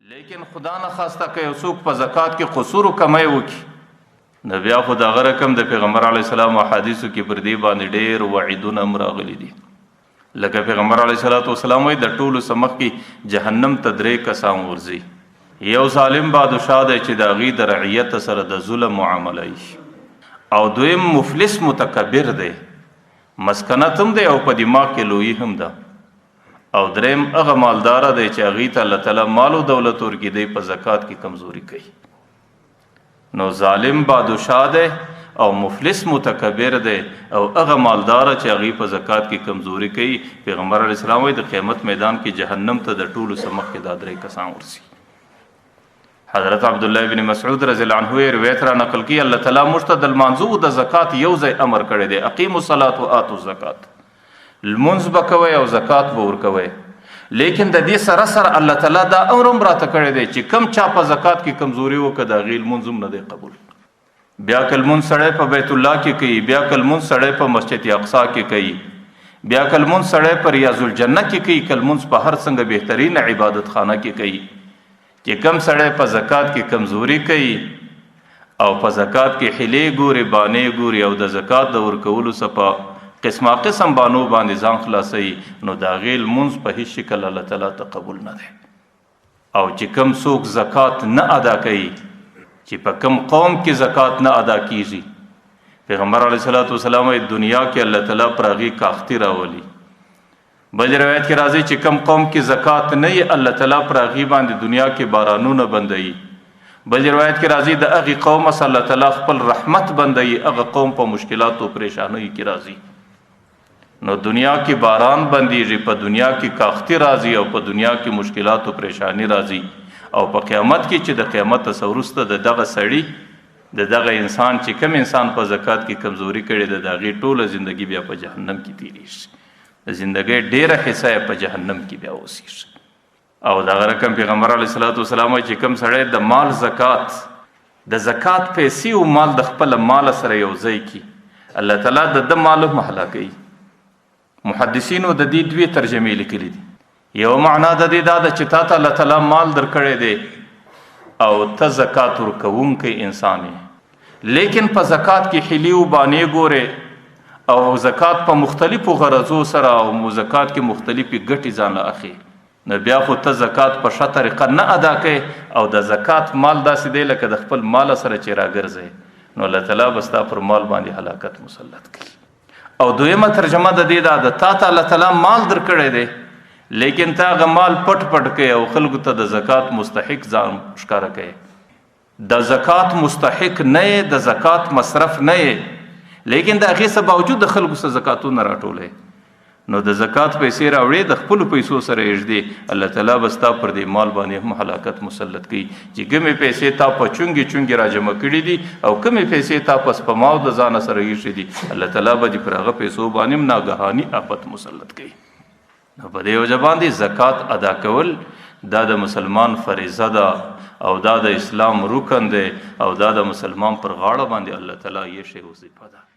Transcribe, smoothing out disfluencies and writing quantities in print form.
لیکن خدا نه خواسته که یو څوک په زکات کې قصور او کمی وکړي نو بیا خو دغه رقم د پیغمبر علیه السلام او حدیثو کې پر دې باندې ډېر وعیدونه راغلي دي. لکه پیغمبر علیه السلام وایي د ټولو سمخ کې جهنم ته 3 کسان ورځي. یو ظالم بادشاه دی چې د هغې د رعیت سره د ظلم معامله وي، او دویم مفلس متکبر دی، مسکنت هم دی او په دماغ کې لویي هم ده، او دریم هغه مالدار دی چې هغې ته الله تعالی مال او دولت ورکړي دی په زکات کې کمزوري کوي. نو ظالم بادشاه دی او مفلس متکبر دی او هغه مالدار چې هغې په زکات کې کمزوري کوي. پیغمبر علیه السلام وایي د قیامت میدان کې جهنم ته د ټولو سمخ کې دا 3 کسان ورسي. حضرت عبدالله بن مسعود رضی الله عنه روایت را نقل کی الله تعالی موږ ته د لمانځو د زکات یو ځای امر کړی دی، اقیموا الصلاة وآتوا الزکات، لمونځ به کوئ او زکات به ورکوئ. لیکن د دې سره سره الله تعالی دا امر هم راته کړی دی چې کم چا په زکات کې کمزوري وکړه د هغې لمونځ هم نه دی قبول. بیا که لمونځ سړی په بیت الله کې کوي، بیا که لمونځ سړی په مسجد اقصی کې کوي، بیا که لمونځ سړی په ریاض الجنه کې کوي، که لمونځ په هر څنګه بهترین عبادت خانه کې کوي، چې کم سړی په زکات کې کمزوري کوي او په زکات کې حیلې ګوري بانې ګوري او د زکات د ورکولو څخه په قسمه قسم بانو باندې ځان خلاصوي، نو د هغې لمونځ په هیڅ شکل الله تعالی ته قبول نه دی. او چې کم څوک زکات نه ادا کوي، چې په کم قوم کې زکات نه ادا کیږي، پیغمبر علیه السلام دنیا کې الله تعالی پر هغې کاختی راولي. بل روایت کې راځي چې کم قوم کې زکات نه وي الله تعالی پر هغې باندې دنیا کې بارانونه بندوي. بل روایت کې راځي د هغې قوم سره الله تعالی خپل رحمت بندوي، هغه قوم په مشکلاتو او پریشانیو کې راځي. نو دنیا کې باران بندیږي، په دنیا کې کاختی راځي او په دنیا کې مشکلات او پریشانی راځي، او په قیامت کې چې د قیامت څخه وروسته د دغه سړي د دغه انسان چې کم انسان په زکات کې کمزوري کړي د هغې ټوله زندگی بیا په جهنم کې تیریږي، د زندګۍ ډیره حصه په جهنم کې بیا اوسیږي. او دغه رقم پیغمبر علیه السلام چې کم سړی د مال زکات د زکات پیسې او مال د خپل مال سره یو ځای کی، الله تعالی د مال هم هلاکوي. محدثینو د دې 2 ترجمې لیکلي دي. یو معنا د دې دا ده چې تا ته الله تعالی مال درکړی دی او ته زکات ورکوونکی انسان یې، لیکن په زکات کې حیلې او بانې ګورې او زکات په مختلفو غرضو سره او زکات کې مختلفې ګټې ځان له اخلي، نو بیا خو ته زکات په ښه طریقه نه ادا کوې او د زکات مال داسې دی لکه د خپل مال سره چې راګرځئ، نو الله تعالی به ستا پر مال باندې هلاکت مسلط کړي. او دویمه ترجمه د دې دا ده تا ته الله تعالی مال درکړی دی، لیکن تا هغه مال پټ پټ کوې او خلکو ته د زکات مستحق ځان ښکاره کوې، د زکات مستحق نه یې، د زکات مصرف نه یې، لیکن د هغې څه باوجود د خلکو څخه زکاتونه راټولوي، نو د زکات پیسې راوړې د خپلو پیسو سره یږدې، الله تعالی به ستا پر دې مال باندې هم هلاکت مسلط کوي چې کومې پیسې تا په چونګې چونګې راجمع کړي دي او کومې پیسې تا په سپماو د ځانه سره ایښي دي، الله تعالی به دې پر هغه پیسو باندې هم ناګهاني آفت مسلط کوي. نو په دې وجه باندې زکات ادا کول دا د مسلمان فریضه ده او دا د اسلام رکن دی او دا د مسلمان پر غاړه باندې الله تعالی یې شی وظیفه ده.